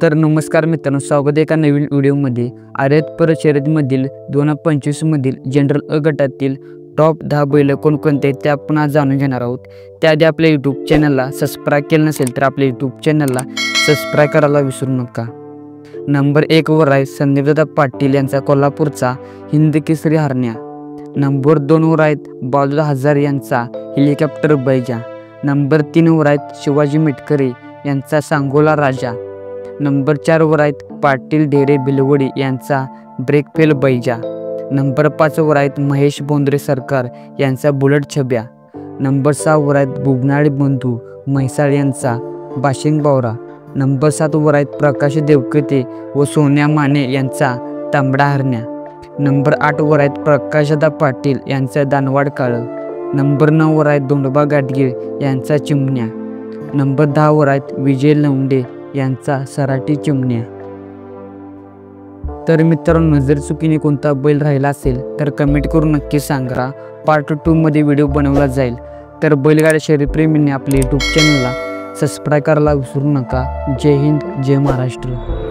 तर नमस्कार मित्रांनो, स्वागत आहे एका नवीन व्हिडिओमध्ये। आर्यत परत शर्यतीमधील 2025 मधील जनरल अ गटातील टॉप 10 बैल कोणकोणते ते आपण आज जाणून घेणार आहोत। त्याआधी आपल्या यूट्यूब चॅनलला सबस्क्राईब केलं नसेल तर आपल्या यूट्यूब चॅनलला सबस्क्राईब करायला विसरू नका। नंबर 1 वर आहे संदीपदादा पाटील यांचा कोल्हापूरचा हिंद केसरी हरण्या। नंबर 2 वर आहेत बालू हजार यांचा हेलिकॉप्टर बैजा। नंबर 3 वर आहेत शिवाजी मिटकरी यांचा सांगोला राजा। नंबर 4 वर आहेत पाटील ढेरे भिलवडी यांचा ब्रेकफेल बैजा। नंबर 5 वर आहेत महेश बोंद्रे सरकार यांचा बुलेट छब्या। नंबर 6 वर आहेत बुबनाळी बंधू म्हैसाळ यांचा बाशिंग बावरा। नंबर 7 वर आहेत प्रकाश देवकते व सोन्या माने यांचा तांबडा हरण्या। नंबर 8 वर आहेत प्रकाशदा पाटील यांचा दानवाड काळ। नंबर 9 वर आहेत दोंडोबा गाडगीळ यांचा चिमण्या। नंबर 10 वर आहेत विजय लवंडे यांचा सराटी चिमण्या। तर मित्रांनो, नजर चुकीने कोणता बैल राहिला असेल तर कमेंट करून नक्की सांगा। पार्ट 2 मध्ये व्हिडिओ बनवला जाईल। तर बैलगाडी शर्यतप्रेमींनी आपल्या यूट्यूब चॅनलला सबस्क्राईब करायला विसरू नका। जय हिंद, जय महाराष्ट्र।